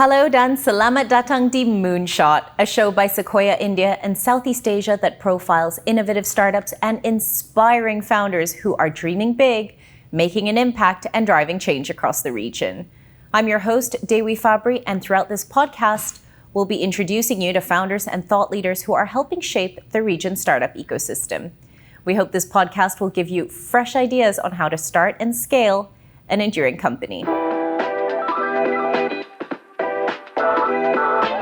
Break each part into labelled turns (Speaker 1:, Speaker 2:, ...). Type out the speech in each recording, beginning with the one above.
Speaker 1: Halo dan selamat datang di Moonshot, a show by Sequoia India and Southeast Asia that profiles innovative startups and inspiring founders who are dreaming big, making an impact, and driving change across the region. I'm your host, Dewi Fabri, and throughout this podcast, we'll be introducing you to founders and thought leaders who are helping shape the region's startup ecosystem. We hope this podcast will give you fresh ideas on how to start and scale an enduring company.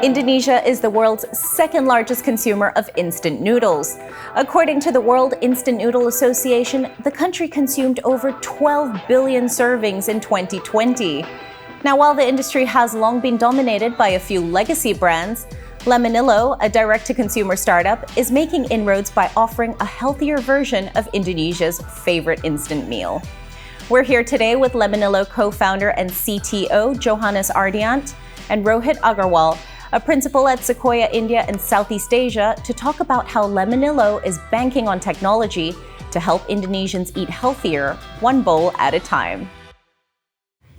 Speaker 1: Indonesia is the world's second largest consumer of instant noodles. According to the World Instant Noodle Association, the country consumed over 12 billion servings in 2020. Now, while the industry has long been dominated by a few legacy brands, Lemonilo, a direct-to-consumer startup, is making inroads by offering a healthier version of Indonesia's favorite instant meal. We're here today with Lemonilo co-founder and CTO Johannes Ardiant and Rohit Agarwal, a principal at Sequoia India and Southeast Asia, to talk about how Lemonilo is banking on technology to help Indonesians eat healthier, one bowl at a time.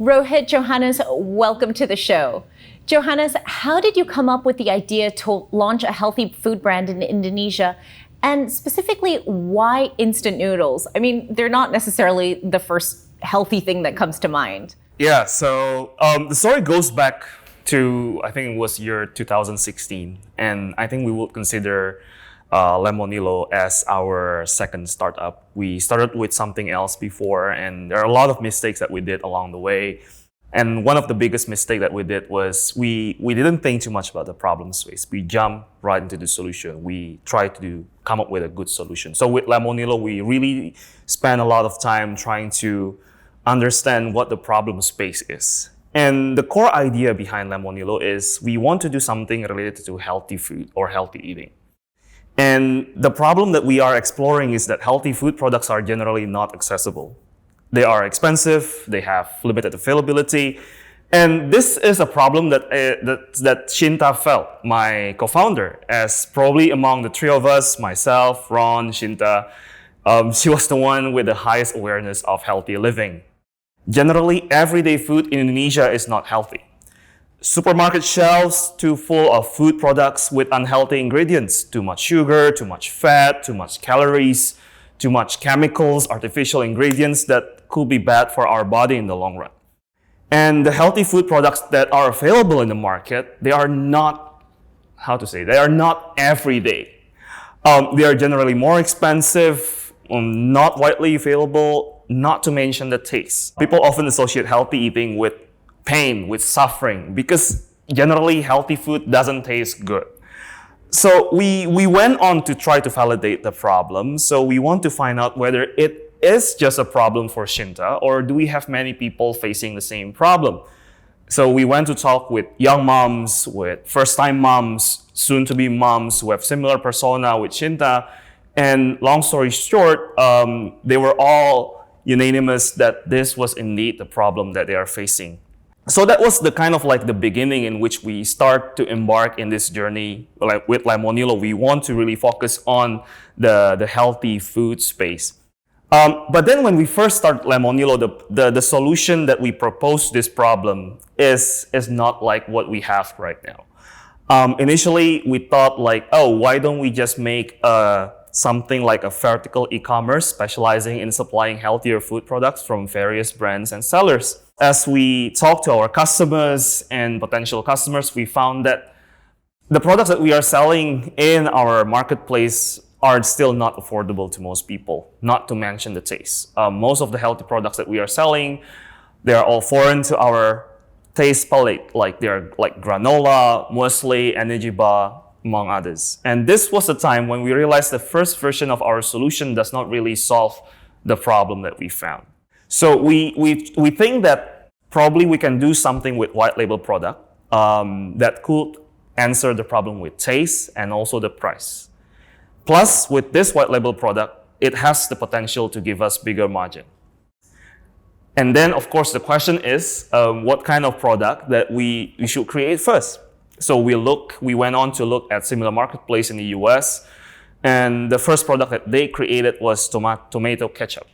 Speaker 1: Rohit, Johannes, welcome to the show. Johannes, how did you come up with the idea to launch a healthy food brand in Indonesia? And specifically, why instant noodles? I mean, they're not necessarily the first healthy thing that comes to mind.
Speaker 2: Yeah, so the story goes back to, I think it was year 2016. And I think we would consider Lemonilo as our second startup. We started with something else before, and there are a lot of mistakes that we did along the way. And one of the biggest mistakes that we did was we didn't think too much about the problem space. We jumped right into the solution. We tried to come up with a good solution. So with Lemonilo, we really spent a lot of time trying to understand what the problem space is. And the core idea behind Lemonilo is we want to do something related to healthy food or healthy eating. And the problem that we are exploring is that healthy food products are generally not accessible. They are expensive, they have limited availability, and this is a problem that Shinta felt, my co-founder, as probably among the three of us, myself, Ron, Shinta, she was the one with the highest awareness of healthy living. Generally, everyday food in Indonesia is not healthy. Supermarket shelves too full of food products with unhealthy ingredients, too much sugar, too much fat, too much calories, too much chemicals, artificial ingredients that could be bad for our body in the long run. And the healthy food products that are available in the market, they are not everyday. They are generally more expensive, not widely available, not to mention the taste. People often associate healthy eating with pain, with suffering, because generally healthy food doesn't taste good. So we went on to try to validate the problem. So we want to find out whether it is just a problem for Shinta, or do we have many people facing the same problem? So we went to talk with young moms, with first-time moms, soon-to-be moms who have similar persona with Shinta. And long story short, they were all unanimous that this was indeed the problem that they are facing. So that was the kind of like the beginning in which we start to embark in this journey. Like with Lemonilo, we want to really focus on the healthy food space. But then when we first started Lemonilo, the solution that we proposed to this problem is not like what we have right now. Initially, we thought like, why don't we just make something like a vertical e-commerce specializing in supplying healthier food products from various brands and sellers. As we talked to our customers and potential customers, we found that the products that we are selling in our marketplace are still not affordable to most people, not to mention the taste. Most of the healthy products that we are selling, they are all foreign to our taste palette, like they're like granola, muesli, energy bar, among others. And this was the time when we realized the first version of our solution does not really solve the problem that we found. So we think that probably we can do something with white label product that could answer the problem with taste and also the price. Plus, with this white label product, it has the potential to give us bigger margin. And then, of course, the question is what kind of product that we should create first. So we went on to look at similar marketplace in the US, and the first product that they created was tomato ketchup.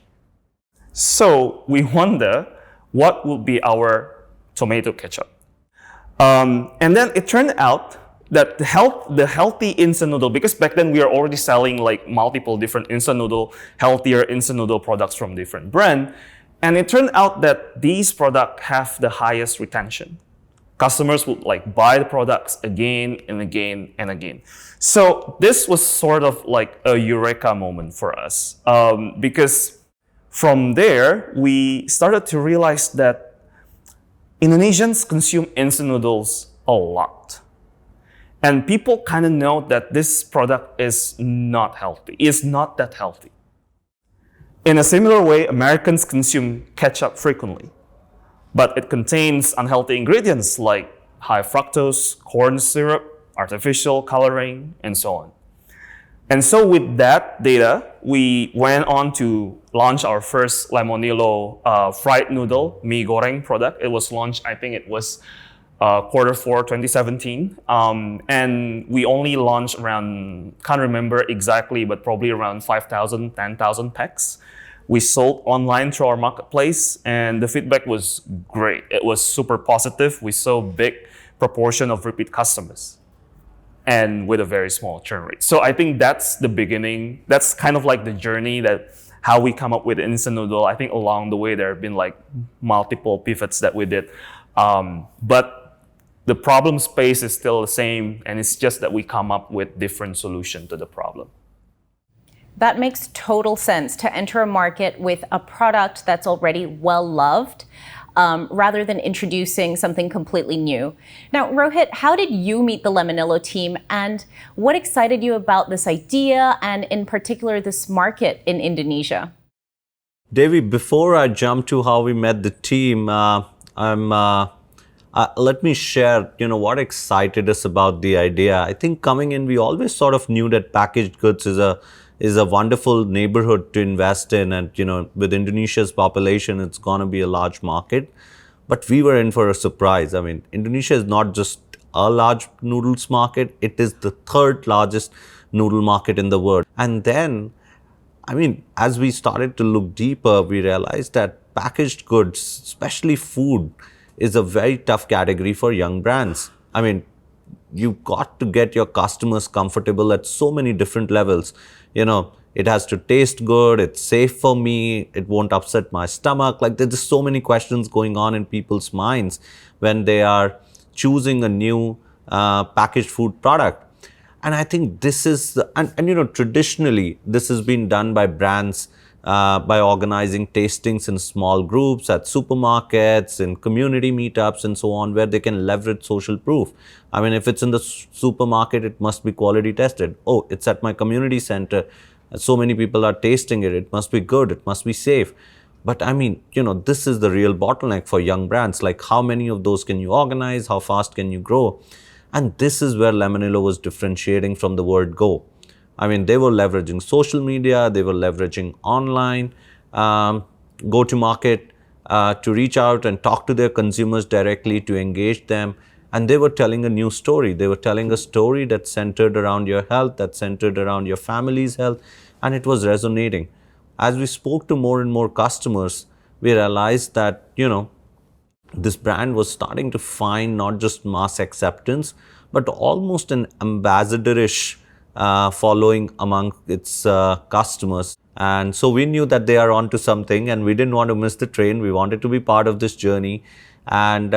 Speaker 2: So we wonder what would be our tomato ketchup. And then it turned out that the healthy instant noodle, because back then we are already selling like multiple different instant noodle, healthier instant noodle products from different brand. And it turned out that these products have the highest retention. Customers would like buy the products again and again and again. So this was sort of like a eureka moment for us, because from there we started to realize that Indonesians consume instant noodles a lot. And people kind of know that this product is not healthy, is not that healthy. In a similar way, Americans consume ketchup frequently, but it contains unhealthy ingredients like high fructose, corn syrup, artificial coloring, and so on. And so with that data, we went on to launch our first Lemonilo fried noodle, mee goreng product. It was launched, I think it was Q4 2017. And we only launched around, can't remember exactly, but probably around 5,000, 10,000 packs. We sold online through our marketplace, and the feedback was great. It was super positive. We saw big proportion of repeat customers and with a very small churn rate. So I think that's the beginning. That's kind of like the journey, that how we come up with instant noodle. I think along the way, there have been like multiple pivots that we did. But the problem space is still the same, and it's just that we come up with different solutions to the problem.
Speaker 1: That makes total sense, to enter a market with a product that's already well-loved, rather than introducing something completely new. Now, Rohit, how did you meet the Lemonilo team, and what excited you about this idea, and in particular this market in Indonesia?
Speaker 3: Devi, before I jump to how we met the team, let me share, what excited us about the idea. I think coming in, we always sort of knew that packaged goods is a wonderful neighborhood to invest in, and with Indonesia's population, it's going to be a large market. But we were in for a surprise. I mean, Indonesia is not just a large noodles market; it is the third largest noodle market in the world. And then, as we started to look deeper, we realized that packaged goods, especially food, is a very tough category for young brands. You've got to get your customers comfortable at so many different levels. It has to taste good, it's safe for me, it won't upset my stomach. Like, there's just so many questions going on in people's minds when they are choosing a new packaged food product. And I think this is, traditionally, this has been done by brands by organizing tastings in small groups at supermarkets, in community meetups, and so on, where they can leverage social proof. If it's in the supermarket, it must be quality tested. Oh, it's at my community center. So many people are tasting it. It must be good. It must be safe. But this is the real bottleneck for young brands. Like, how many of those can you organize? How fast can you grow? And this is where Lemonilo was differentiating from the word go. They were leveraging social media, they were leveraging online go-to-market to reach out and talk to their consumers directly, to engage them. And they were telling a new story. They were telling a story that centered around your health, that centered around your family's health, and it was resonating. As we spoke to more and more customers, we realized that, this brand was starting to find not just mass acceptance, but almost an ambassadorish following among its customers. And so we knew that they are onto something, and we didn't want to miss the train. We wanted to be part of this journey. And,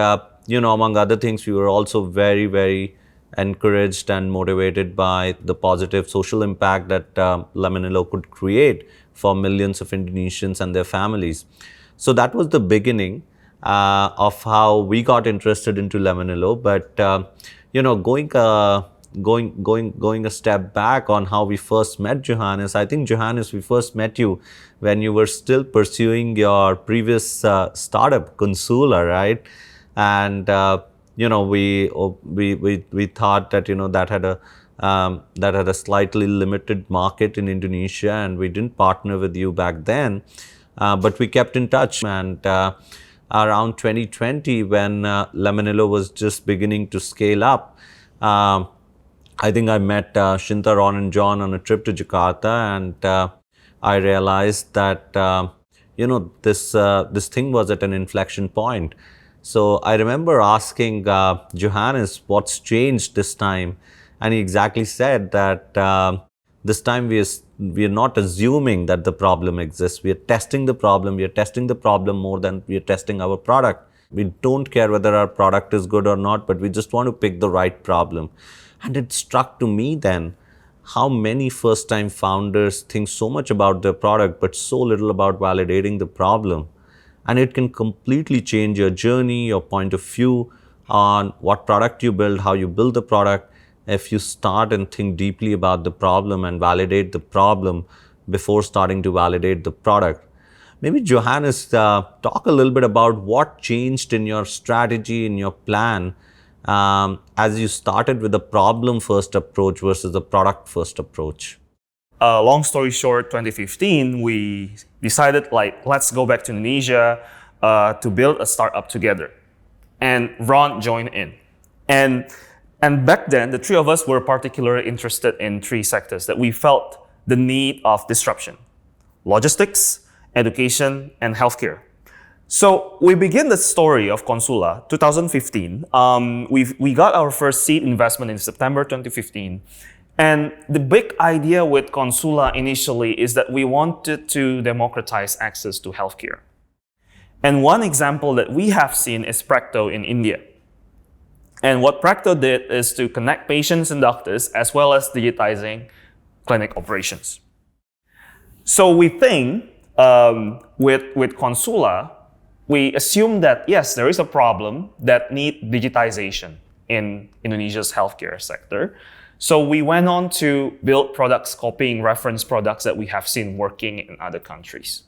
Speaker 3: among other things, we were also very, very encouraged and motivated by the positive social impact that Lemonilo could create for millions of Indonesians and their families. So that was the beginning of how we got interested into Lemonilo. But, going a step back on how we first met Johannes. I think, Johannes, we first met you when you were still pursuing your previous startup, Consula, right? And we thought that that had a slightly limited market in Indonesia, and we didn't partner with you back then, but we kept in touch. And around 2020, when Lemonilo was just beginning to scale up, I think I met Shinta, Ron, and John on a trip to Jakarta, and I realized that this thing was at an inflection point. So I remember asking Johannes what's changed this time, and he exactly said that this time we are not assuming that the problem exists. We are testing the problem. We are testing the problem more than we are testing our product. We don't care whether our product is good or not, but we just want to pick the right problem. And it struck to me then how many first-time founders think so much about their product, but so little about validating the problem. And it can completely change your journey, your point of view on what product you build, how you build the product, if you start and think deeply about the problem and validate the problem before starting to validate the product. Maybe Johannes, talk a little bit about what changed in your strategy, in your plan, as you started with a problem-first approach versus a product-first approach.
Speaker 2: Long story short, 2015, we decided let's go back to Indonesia to build a startup together. And Ron joined in. And back then, the three of us were particularly interested in three sectors that we felt the need of disruption: logistics, education, and healthcare. So we begin the story of Consula 2015. We got our first seed investment in September 2015. And the big idea with Consula initially is that we wanted to democratize access to healthcare. And one example that we have seen is Practo in India. And what Practo did is to connect patients and doctors as well as digitizing clinic operations. So we think with Consula, we assume that yes, there is a problem that needs digitization in Indonesia's healthcare sector. So we went on to build products copying reference products that we have seen working in other countries.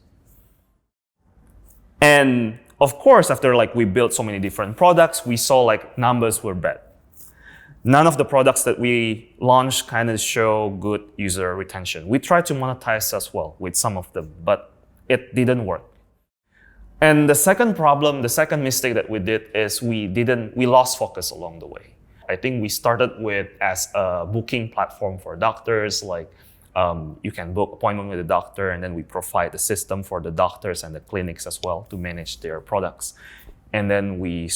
Speaker 2: And of course, after we built so many different products, we saw numbers were bad. None of the products that we launched kind of show good user retention. We tried to monetize as well with some of them, but it didn't work. And the second problem, the second mistake that we did is we lost focus along the way. I think we started as a booking platform for doctors, you can book appointment with a doctor, and then we provide the system for the doctors and the clinics as well to manage their products. And then we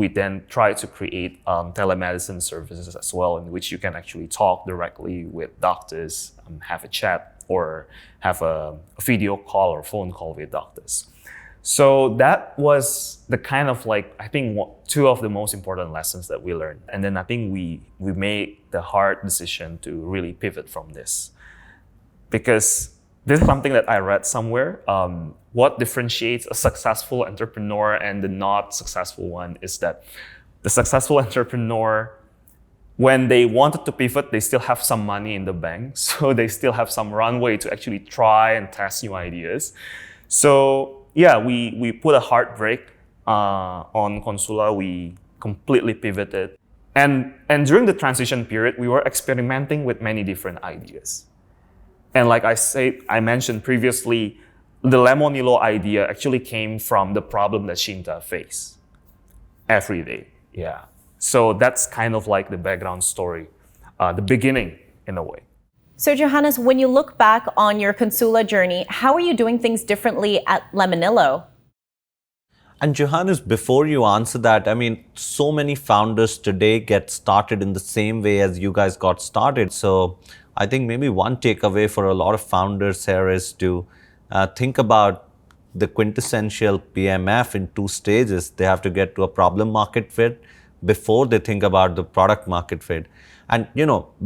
Speaker 2: then try to create telemedicine services as well, in which you can actually talk directly with doctors, have a chat, or have a video call or phone call with doctors. So that was the kind of I think two of the most important lessons that we learned. And then I think we made the hard decision to really pivot from this. Because this is something that I read somewhere. What differentiates a successful entrepreneur and the not successful one is that the successful entrepreneur, when they wanted to pivot, they still have some money in the bank. So they still have some runway to actually try and test new ideas. So yeah, we put a hard brake on Consula. We completely pivoted. And during the transition period, we were experimenting with many different ideas. And like I mentioned previously, the Lemonilo idea actually came from the problem that Shinta faced every day. Yeah. So that's kind of the background story, the beginning in a way.
Speaker 1: So Johannes, when you look back on your Consula journey, how are you doing things differently at Lemonilo?
Speaker 3: And Johannes, before you answer that, I mean, so many founders today get started in the same way as you guys got started. So I think maybe one takeaway for a lot of founders here is to think about the quintessential PMF in two stages. They have to get to a problem market fit before they think about the product market fit. And,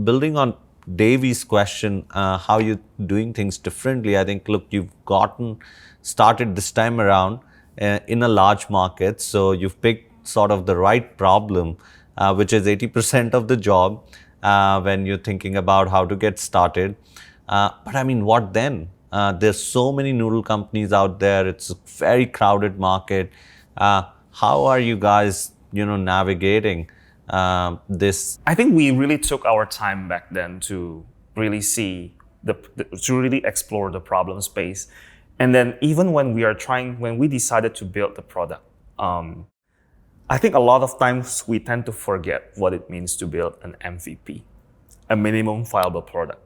Speaker 3: building on Davy's question, how you're doing things differently, I think, look, you've gotten started this time around in a large market. So you've picked sort of the right problem, which is 80% of the job when you're thinking about how to get started. But I mean, what then? There's so many noodle companies out there. It's a very crowded market. How are you guys, navigating this?
Speaker 2: I think we really took our time back then to really see to really explore the problem space. And then even when we decided to build the product, I think a lot of times we tend to forget what it means to build an MVP, a minimum viable product.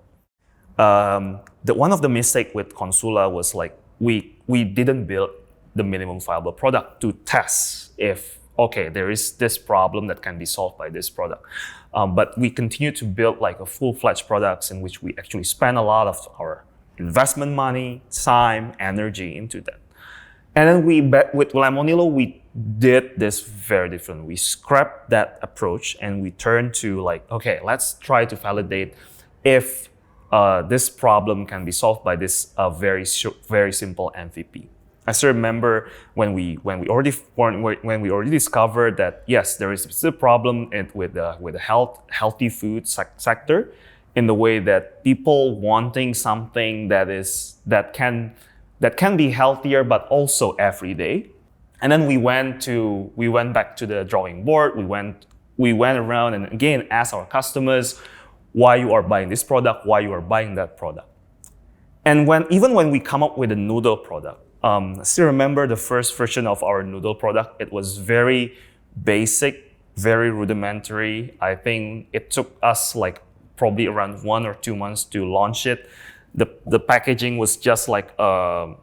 Speaker 2: One of the mistakes with Consula was we didn't build the minimum viable product to test if, okay, there is this problem that can be solved by this product. But we continue to build like a full-fledged products in which we actually spend a lot of our investment money, time, energy into that. And then with Lemonilo, we did this very different. We scrapped that approach and we turned to like, okay, let's try to validate if this problem can be solved by this very simple MVP. I still remember when we already discovered that yes, there is a problem with the healthy food sector, in the way that people wanting something that can be healthier but also everyday. And then we went back to the drawing board. We went around and again asked our customers why you are buying this product, why you are buying that product. And even when we come up with a noodle product, I still remember the first version of our noodle product. It was very basic, very rudimentary. I think it took us like probably around 1 or 2 months to launch it. The packaging was just like a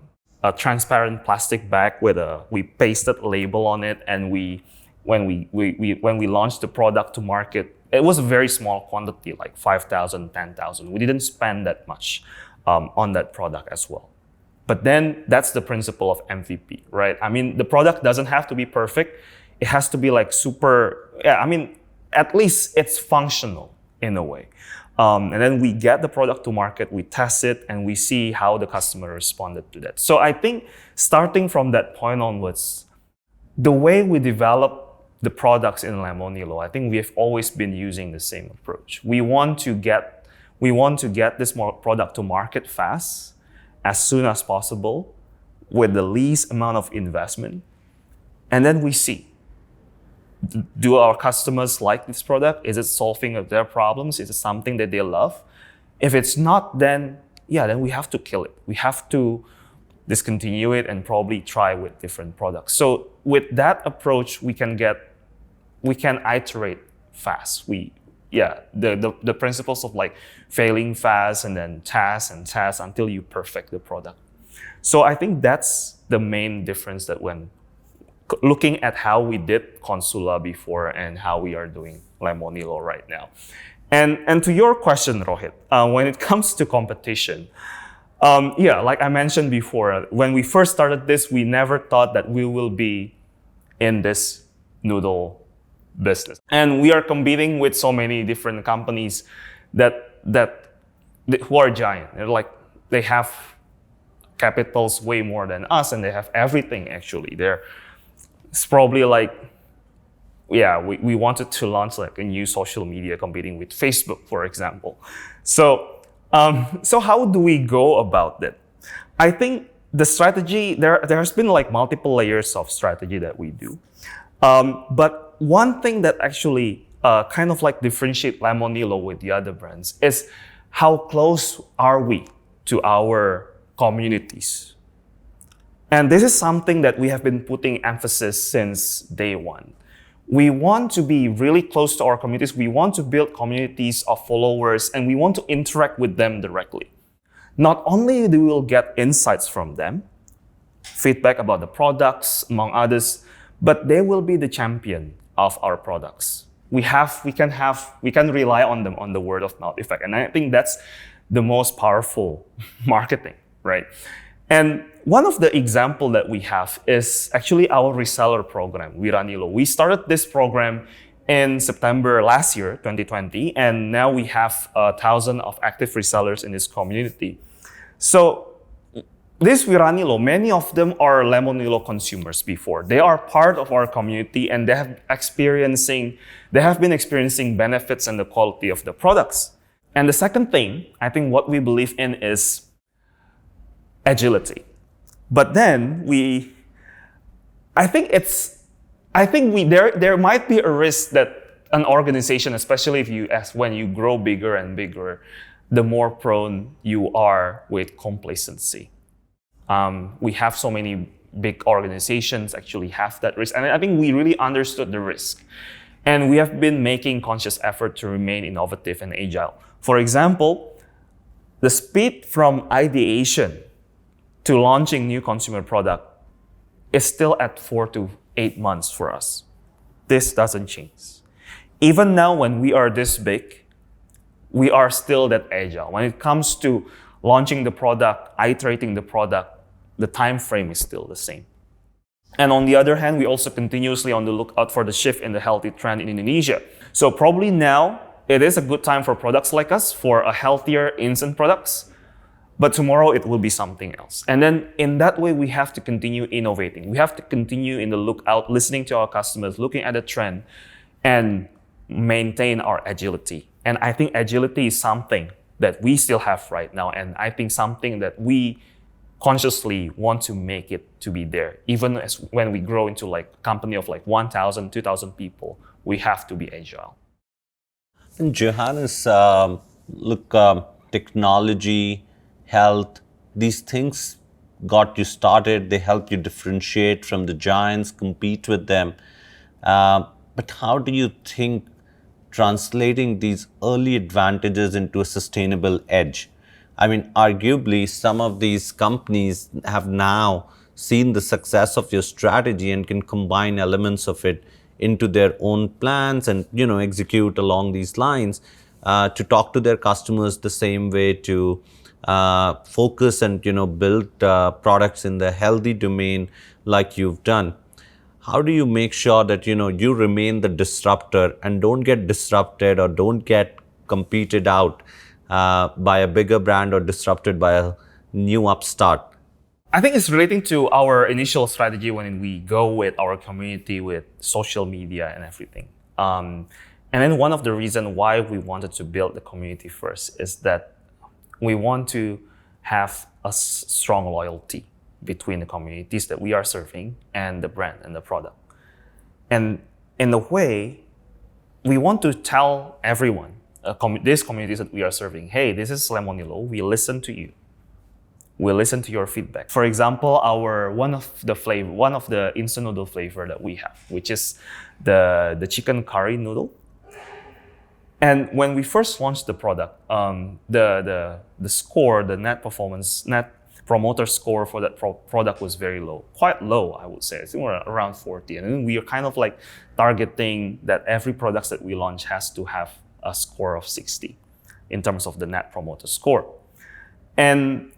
Speaker 2: transparent plastic bag with we pasted label on it, and when we launched the product to market, it was a very small quantity, like 5,000, 10,000. We didn't spend that much on that product as well. But then that's the principle of MVP, right? I mean, the product doesn't have to be perfect. It has to be like at least it's functional in a way. And then we get the product to market, we test it, and we see how the customer responded to that. So I think starting from that point onwards, the way we develop the products in Lemonilo, I think we have always been using the same approach. We want to get this product to market fast, as soon as possible, with the least amount of investment. And then we see, do our customers like this product? Is it solving their problems? Is it something that they love? If it's not, then we have to kill it. We have to discontinue it and probably try with different products. So with that approach, we can iterate fast. The principles of like failing fast and then test until you perfect the product. So I think that's the main difference that when looking at how we did Consula before and how we are doing Lemonilo right now. And to your question, Rohit, when it comes to competition, like I mentioned before, when we first started this, we never thought that we will be in this noodle business. And we are competing with so many different companies who are giant. They have capitals way more than us, and they have everything actually. It's probably like, we wanted to launch like a new social media competing with Facebook, for example. So how do we go about that? I think the strategy, there has been like multiple layers of strategy that we do. But one thing that actually kind of like differentiate Lemonilo with the other brands is how close are we to our communities. And this is something that we have been putting emphasis since day one. We want to be really close to our communities. We want to build communities of followers, and we want to interact with them directly. Not only do we will get insights from them, feedback about the products, among others, but they will be the champion of our products. We can rely on them, on the word of mouth effect. And I think that's the most powerful marketing, right? And one of the example that we have is actually our reseller program, Wiranilo. We started this program in September last year, 2020, and now we have 1,000 of active resellers in this community. So this Wiranilo, many of them are Lemonilo consumers before. They are part of our community, and they have been experiencing benefits and the quality of the products. And the second thing, I think what we believe in is agility. But then there might be a risk that an organization, especially when you grow bigger and bigger, the more prone you are with complacency. We have so many big organizations actually have that risk. And I think we really understood the risk. And we have been making conscious effort to remain innovative and agile. For example, the speed from ideation to launching new consumer product is still at 4 to 8 months for us. This doesn't change. Even now, when we are this big, we are still that agile. When it comes to launching the product, iterating the product, the time frame is still the same. And on the other hand, we also continuously on the lookout for the shift in the healthy trend in Indonesia. So probably now, it is a good time for products like us, for a healthier instant products, but tomorrow it will be something else. And then in that way, we have to continue innovating. We have to continue in the lookout, listening to our customers, looking at the trend, and maintain our agility. And I think agility is something that we still have right now, and I think something that we consciously want to make it to be there. Even as when we grow into like a company of like 1,000, 2,000 people, we have to be agile.
Speaker 3: And Johannes, technology, health, these things got you started. They help you differentiate from the giants, compete with them. But how do you think translating these early advantages into a sustainable edge? I mean, arguably, some of these companies have now seen the success of your strategy and can combine elements of it into their own plans and, execute along these lines to talk to their customers the same way, to focus and, build products in the healthy domain like you've done. How do you make sure that, you remain the disruptor and don't get disrupted or don't get competed out by a bigger brand or disrupted by a new upstart?
Speaker 2: I think it's relating to our initial strategy when we go with our community, with social media and everything. And then one of the reasons why we wanted to build the community first is that we want to have a strong loyalty between the communities that we are serving and the brand and the product. And in a way, we want to tell everyone, these communities that we are serving, hey, this is Lemonilo, we listen to you. We listen to your feedback. For example, one of the instant noodle flavor that we have, which is the chicken curry noodle. And when we first launched the product, the score, the net promoter score for that product was very low, quite low, I would say. I think we're around 40. And then we are kind of like targeting that every product that we launch has to have a score of 60 in terms of the net promoter score. And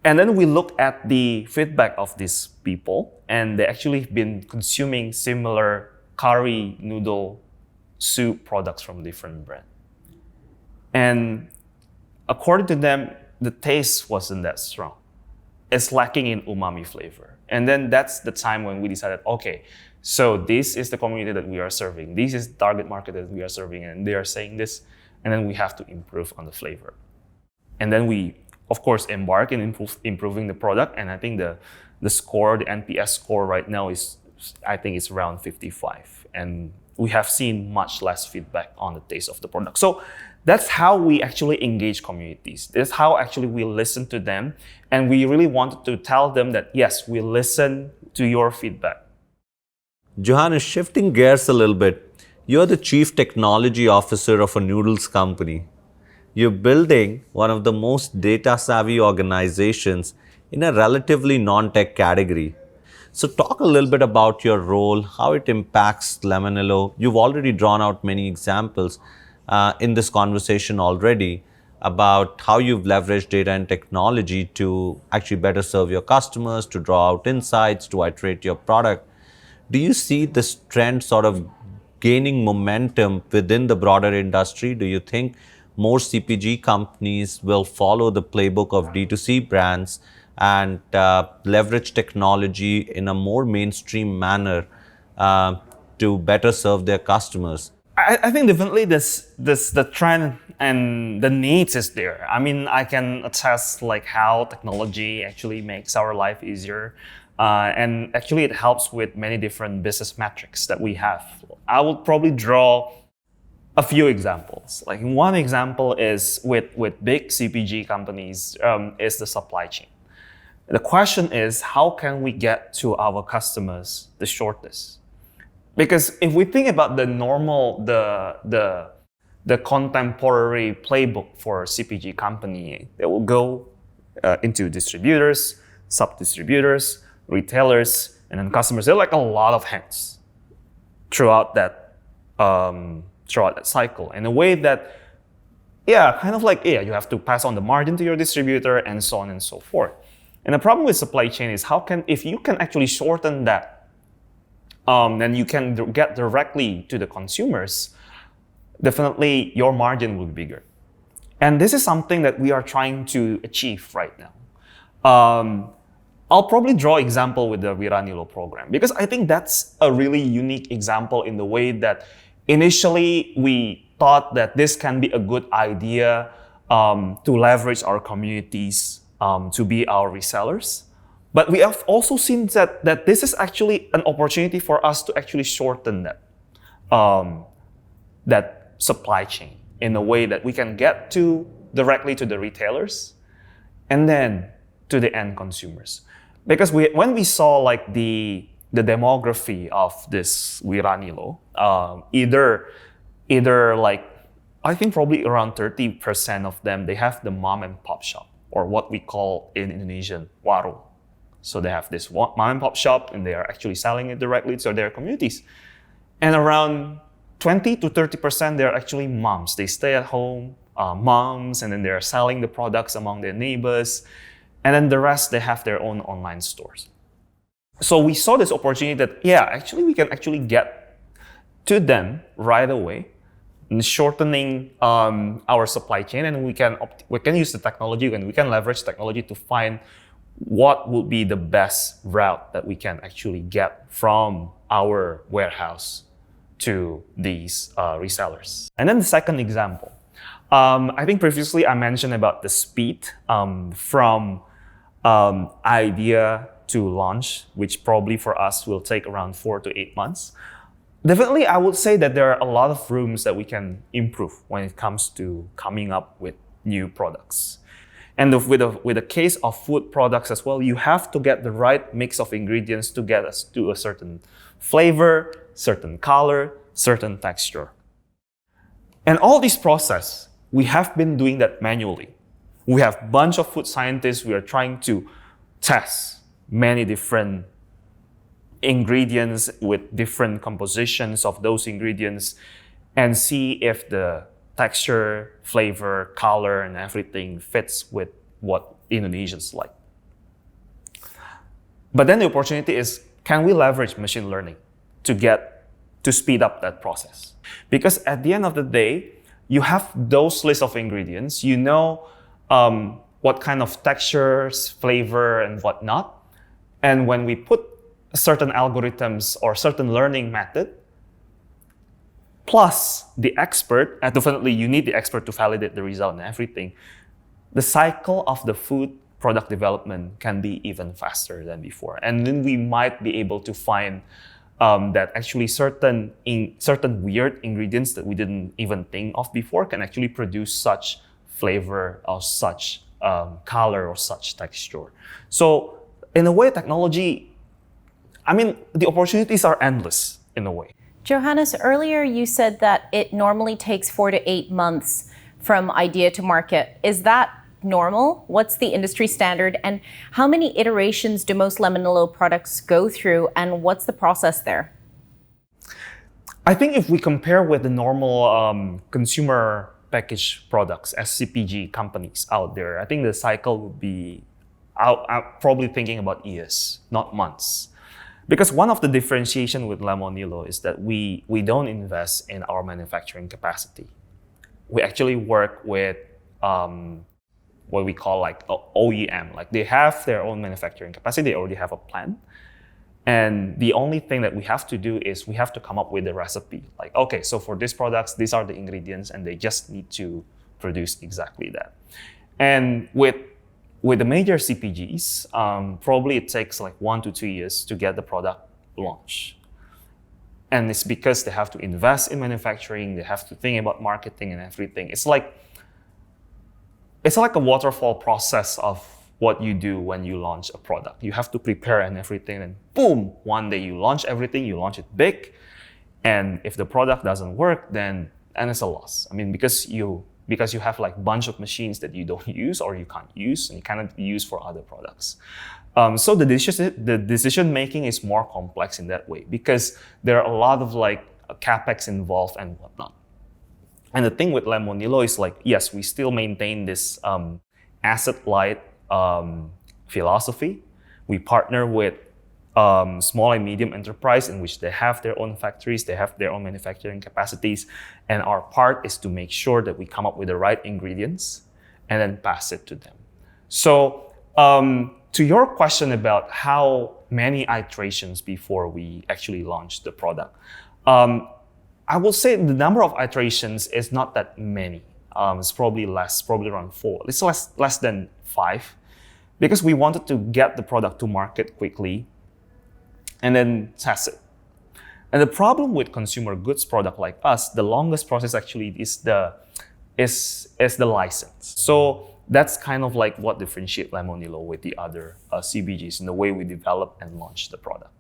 Speaker 2: then we look at the feedback of these people, and they actually been consuming similar curry noodle soup products from different brands. And according to them, the taste wasn't that strong. It's lacking in umami flavor. And then that's the time when we decided, okay, so this is the community that we are serving. This is the target market that we are serving, and they are saying this, and then we have to improve on the flavor. And then we, of course, embark in improving the product, and I think the score, the NPS score right now is, I think it's around 55. And we have seen much less feedback on the taste of the product. So that's how we actually engage communities. That's how actually we listen to them. And we really wanted to tell them that, yes, we listen to your feedback.
Speaker 3: Johannes, shifting gears a little bit, you're the Chief Technology Officer of a noodles company. You're building one of the most data-savvy organizations in a relatively non-tech category. So talk a little bit about your role, how it impacts Lemonilo. You've already drawn out many examples in this conversation already about how you've leveraged data and technology to actually better serve your customers, to draw out insights, to iterate your product. Do you see this trend sort of gaining momentum within the broader industry? Do you think more CPG companies will follow the playbook of D2C brands and leverage technology in a more mainstream manner to better serve their customers?
Speaker 2: I think definitely the trend and the needs is there. I mean, I can attest like how technology actually makes our life easier. And actually it helps with many different business metrics that we have. I will probably draw a few examples. Like one example is with big CPG companies is the supply chain. The question is, how can we get to our customers the shortest? Because if we think about the normal, the contemporary playbook for a CPG company, they will go into distributors, sub-distributors, retailers, And then customers, they're like a lot of hands throughout that cycle in a way that, kind of like, you have to pass on the margin to your distributor and so on and so forth. And the problem with supply chain is if you can actually shorten that, then you can get directly to the consumers, definitely your margin will be bigger. And this is something that we are trying to achieve right now. I'll probably draw example with the Viranilo program because I think that's a really unique example in the way that initially we thought that this can be a good idea to leverage our communities to be our resellers. But we have also seen that this is actually an opportunity for us to actually shorten that supply chain in a way that we can get directly to the retailers and then to the end consumers. Because when we saw like the demography of this Viranilo, either like, I think probably around 30% of them, they have the mom and pop shop, or what we call in Indonesian, warung. So they have this mom and pop shop and they are actually selling it directly to their communities. And around 20 to 30%, they're actually moms. They stay at home, moms, and then they're selling the products among their neighbors. And then the rest, they have their own online stores. So we saw this opportunity that, actually we can actually get to them right away, and shortening our supply chain, and we can use the technology and we can leverage technology to find what would be the best route that we can actually get from our warehouse to these resellers. And then the second example, I think previously I mentioned about the speed from idea to launch, which probably for us will take around 4 to 8 months. Definitely, I would say that there are a lot of rooms that we can improve when it comes to coming up with new products. And with the case of food products as well, you have to get the right mix of ingredients to get us to a certain flavor, certain color, certain texture. And all this process, we have been doing that manually. We have a bunch of food scientists. We are trying to test many different ingredients with different compositions of those ingredients and see if the texture, flavor, color, and everything fits with what Indonesians like. But then the opportunity is, can we leverage machine learning to speed up that process? Because at the end of the day, you have those list of ingredients, you know what kind of textures, flavor, and whatnot. And when we put certain algorithms or certain learning method, plus the expert, and definitely you need the expert to validate the result and everything, the cycle of the food product development can be even faster than before. And then we might be able to find that actually certain weird ingredients that we didn't even think of before can actually produce such flavor or such color or such texture. So in a way, technology, the opportunities are endless in a way.
Speaker 1: Johannes, earlier you said that it normally takes 4 to 8 months from idea to market. Is that normal? What's the industry standard? And how many iterations do most Lemonilo products go through? And what's the process there?
Speaker 2: I think if we compare with the normal consumer packaged products, SCPG companies out there, I think the cycle would be, I'm probably thinking about years, not months. Because one of the differentiation with Lemonilo is that we don't invest in our manufacturing capacity. We actually work with what we call like OEM. Like they have their own manufacturing capacity, they already have a plan. And the only thing that we have to do is we have to come up with a recipe. Like, okay, so for these products, these are the ingredients and they just need to produce exactly that. And with the major CPGs, probably it takes like 1 to 2 years to get the product launched. And it's because they have to invest in manufacturing, they have to think about marketing and everything. It's like a waterfall process of what you do when you launch a product. You have to prepare and everything, and boom, one day you launch everything, you launch it big. And if the product doesn't work, then it's a loss. Because you have like a bunch of machines that you don't use or you can't use and you cannot use for other products. So the decision making is more complex in that way because there are a lot of like capex involved and whatnot. And the thing with Lemonilo is like, yes, we still maintain this asset light philosophy. We partner with small and medium enterprise in which they have their own factories, they have their own manufacturing capacities, and our part is to make sure that we come up with the right ingredients and then pass it to them. So to your question about how many iterations before we actually launch the product, I will say the number of iterations is not that many. It's probably less, probably around 4. It's less than 5, because we wanted to get the product to market quickly and then test it. And the problem with consumer goods product like us, the longest process actually is the license. So that's kind of like what differentiates Lemonilo with the other CBGs in the way we develop and launch the product.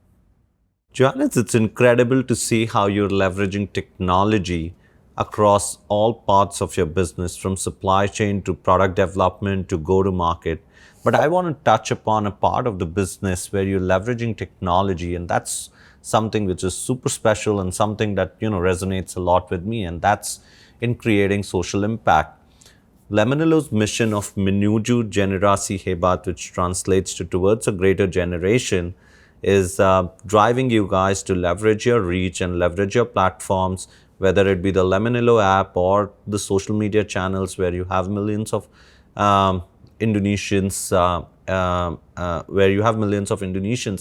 Speaker 3: Johannes, it's incredible to see how you're leveraging technology across all parts of your business, from supply chain to product development to go-to-market. But I want to touch upon a part of the business where you're leveraging technology, and that's something which is super special and something that resonates a lot with me, and that's in creating social impact. Lemonilo's mission of Menuju Generasi Hebat, which translates to towards a greater generation, is driving you guys to leverage your reach and leverage your platforms, whether it be the Lemonilo app or the social media channels where you have millions of Indonesians,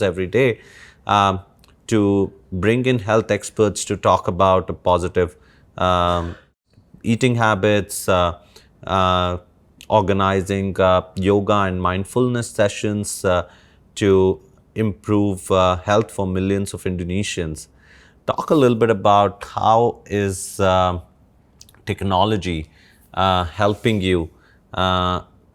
Speaker 3: every day, to bring in health experts to talk about a positive eating habits, organizing yoga and mindfulness sessions to improve health for millions of Indonesians. Talk a little bit about how is technology helping you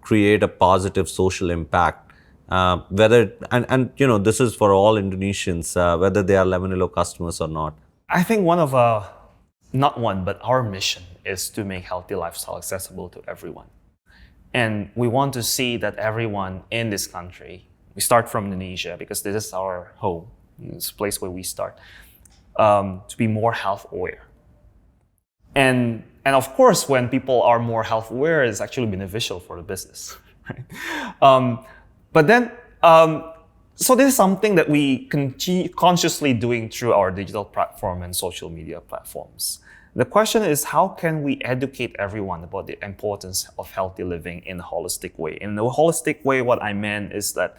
Speaker 3: create a positive social impact, this is for all Indonesians, whether they are Lemonilo customers or not.
Speaker 2: I think our mission is to make healthy lifestyle accessible to everyone. And we want to see that everyone in this country, we start from Indonesia because this is our home, it's a place where we start, to be more health aware. And of course, when people are more health aware, it's actually beneficial for the business. Right? So this is something that we consciously doing through our digital platform and social media platforms. The question is, how can we educate everyone about the importance of healthy living in a holistic way? In a holistic way, what I meant is that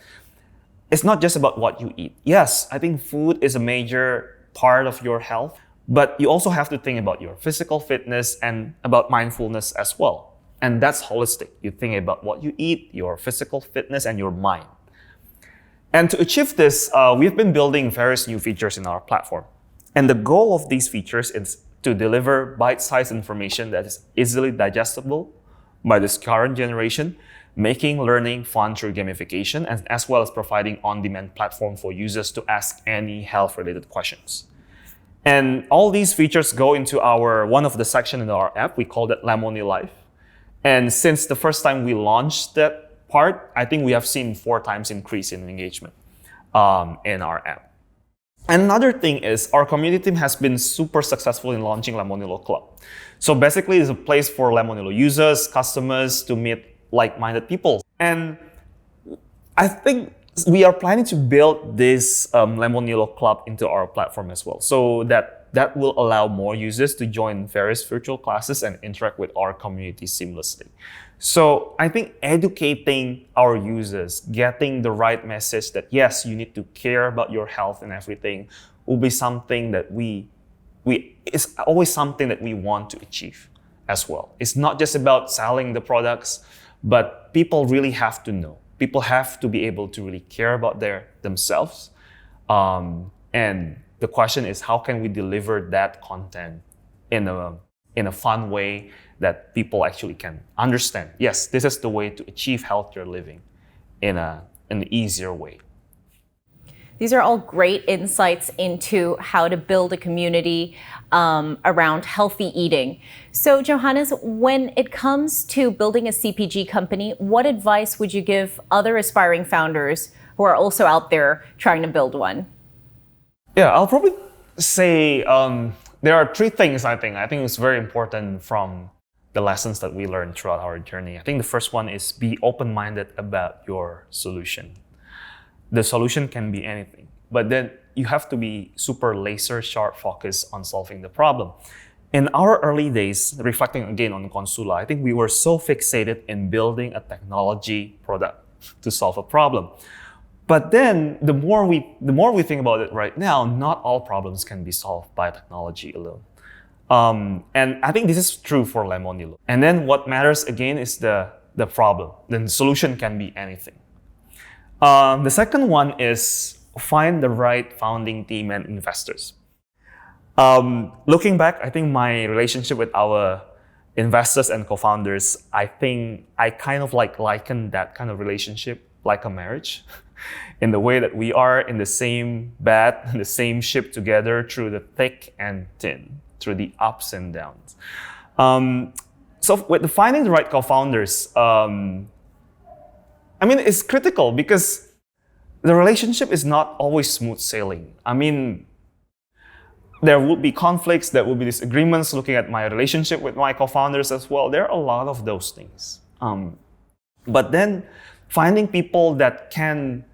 Speaker 2: it's not just about what you eat. Yes, I think food is a major part of your health, but you also have to think about your physical fitness and about mindfulness as well. And that's holistic. You think about what you eat, your physical fitness, and your mind. And to achieve this, we've been building various new features in our platform. And the goal of these features is to deliver bite-sized information that is easily digestible by this current generation, making learning fun through gamification, and as well as providing on-demand platform for users to ask any health-related questions. And all these features go into one of the section in our app. We call it Lemonilo Life. And since the first time we launched that part, I think we have seen 4 times increase in engagement in our app. And another thing is our community team has been super successful in launching Lemonilo Club. So basically, it's a place for Lemonilo users, customers to meet like-minded people. And I think we are planning to build this Lemonilo Club into our platform as well, so that will allow more users to join various virtual classes and interact with our community seamlessly. So I think educating our users, getting the right message that yes, you need to care about your health and everything, will be something that it's always something that we want to achieve as well. It's not just about selling the products, but people really have to know. People have to be able to really care about themselves. And the question is, how can we deliver that content in a fun way that people actually can understand? Yes, this is the way to achieve healthier living in an easier way.
Speaker 1: These are all great insights into how to build a community around healthy eating. So Johannes, when it comes to building a CPG company, what advice would you give other aspiring founders who are also out there trying to build one?
Speaker 2: Yeah, I'll probably say there are three things I think it's very important from the lessons that we learned throughout our journey. I think the first one is be open-minded about your solution. The solution can be anything, but then you have to be super laser sharp focused on solving the problem. In our early days, reflecting again on Consula, I think we were so fixated in building a technology product to solve a problem. But then the more we think about it right now, not all problems can be solved by technology alone. And I think this is true for Lemonilo. And then what matters again is the problem. Then the solution can be anything. The second one is find the right founding team and investors. Looking back, I think my relationship with our investors and co-founders, I think I kind of liken that kind of relationship like a marriage in the way that we are in the same bed, in the same ship together through the thick and thin, through the ups and downs. So with finding the right co-founders, it's critical because the relationship is not always smooth sailing. There will be conflicts, there will be disagreements. Looking at my relationship with my co-founders as well, there are a lot of those things. But then finding people that can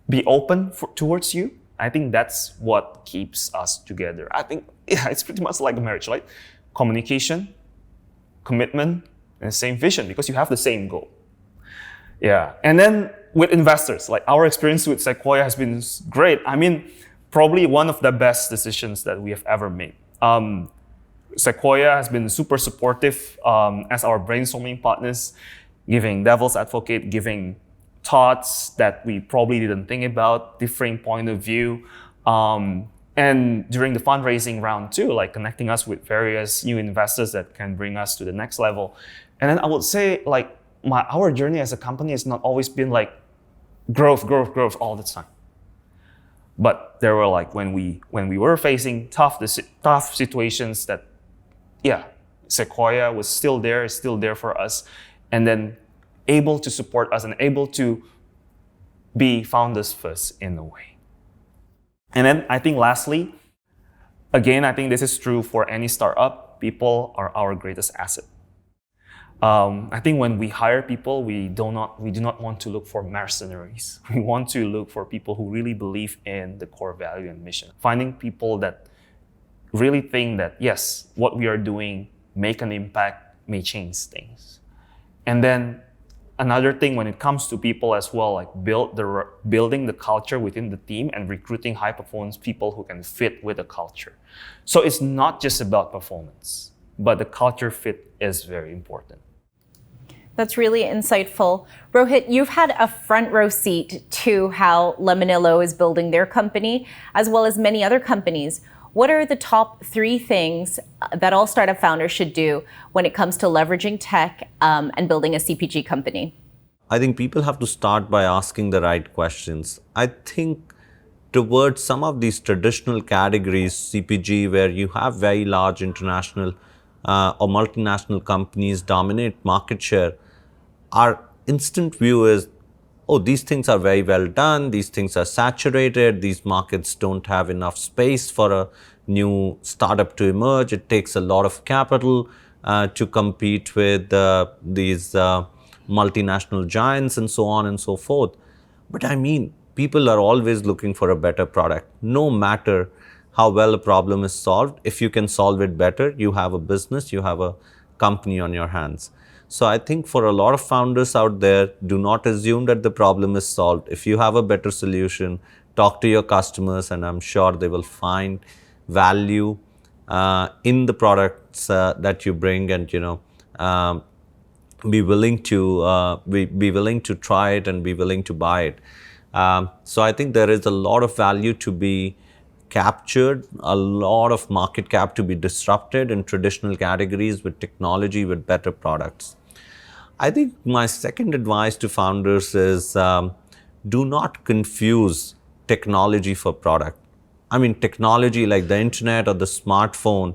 Speaker 2: be open towards you, I think that's what keeps us together. I think it's pretty much like a marriage, right? Communication, commitment, and the same vision because you have the same goal. Yeah, and then with investors, like our experience with Sequoia has been great. Probably one of the best decisions that we have ever made. Sequoia has been super supportive as our brainstorming partners, giving devil's advocate, giving thoughts that we probably didn't think about, different point of view. And during the fundraising round too, like connecting us with various new investors that can bring us to the next level. And then I would say our journey as a company has not always been like growth all the time. But there were when we were facing tough situations that, Sequoia was still there for us, and then able to support us and able to be founders first in a way. And then I think lastly, again, I think this is true for any startup, people are our greatest asset. I think when we hire people, we do not want to look for mercenaries. We want to look for people who really believe in the core value and mission. Finding people that really think that, yes, what we are doing make an impact, may change things. And then another thing when it comes to people as well, like building the culture within the team and recruiting high performance people who can fit with the culture. So it's not just about performance, but the culture fit is very important.
Speaker 1: That's really insightful. Rohit, you've had a front row seat to how Lemonilo is building their company, as well as many other companies. What are the top 3 things that all startup founders should do when it comes to leveraging tech and building a CPG company?
Speaker 3: I think people have to start by asking the right questions. I think towards some of these traditional categories, CPG, where you have very large international or multinational companies dominate market share, our instant view is, these things are very well done, these things are saturated, these markets don't have enough space for a new startup to emerge, it takes a lot of capital to compete with these multinational giants and so on and so forth. But people are always looking for a better product. No matter how well a problem is solved, if you can solve it better, you have a business, you have a company on your hands. So I think for a lot of founders out there, do not assume that the problem is solved. If you have a better solution, talk to your customers, and I'm sure they will find value in the products that you bring, and be willing to try it and be willing to buy it. So I think there is a lot of value to be captured, a lot of market cap to be disrupted in traditional categories with technology, with better products. I think my second advice to founders is do not confuse technology for product. Technology like the internet or the smartphone,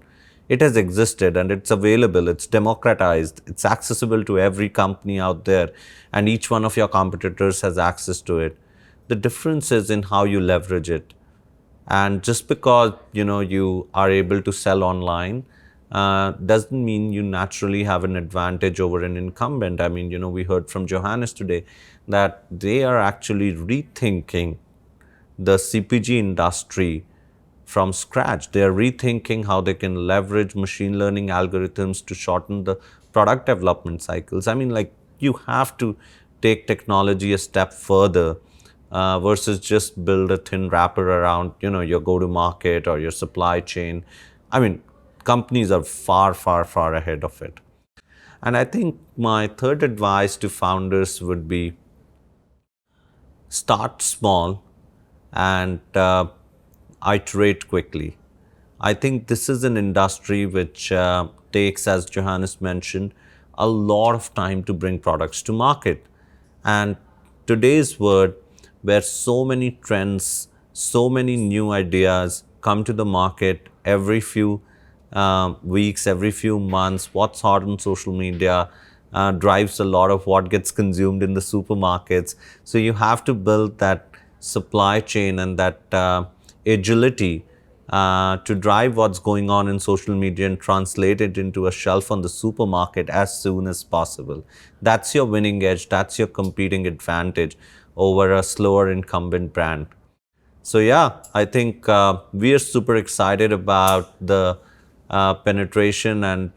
Speaker 3: it has existed and it's available, it's democratized, it's accessible to every company out there, and each one of your competitors has access to it. The difference is in how you leverage it. And just because you are able to sell online doesn't mean you naturally have an advantage over an incumbent. I mean, we heard from Johannes today that they are actually rethinking the CPG industry from scratch. They are rethinking how they can leverage machine learning algorithms to shorten the product development cycles. I mean, like, you have to take technology a step further versus just build a thin wrapper around, your go-to-market or your supply chain. I mean, companies are far, far, far ahead of it. And I think my third advice to founders would be start small and iterate quickly. I think this is an industry which takes, as Johannes mentioned, a lot of time to bring products to market. And today's world, where so many trends, so many new ideas come to the market every few weeks, every few months, what's hot on social media drives a lot of what gets consumed in the supermarkets. So you have to build that supply chain and that agility to drive what's going on in social media and translate it into a shelf on the supermarket as soon as possible. That's your winning edge. That's your competing advantage over a slower incumbent brand. So yeah, I think we are super excited about the penetration and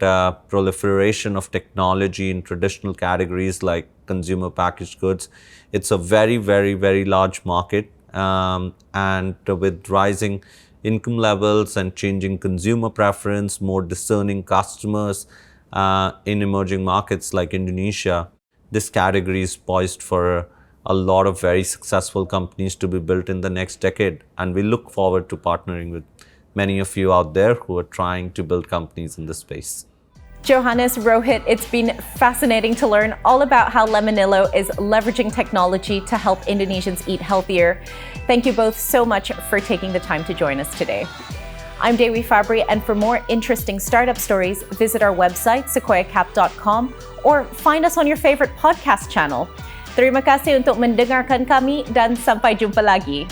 Speaker 3: proliferation of technology in traditional categories like consumer packaged goods. It's a very, very, very large market, and with rising income levels and changing consumer preference, more discerning customers in emerging markets like Indonesia, this category is poised for a lot of very successful companies to be built in the next decade. And we look forward to partnering with many of you out there who are trying to build companies in this space.
Speaker 1: Johannes, Rohit, it's been fascinating to learn all about how Lemonilo is leveraging technology to help Indonesians eat healthier. Thank you both so much for taking the time to join us today. I'm Dewi Fabri, and for more interesting startup stories, visit our website, sequoiacap.com, or find us on your favorite podcast channel. Terima kasih untuk mendengarkan kami dan sampai jumpa lagi.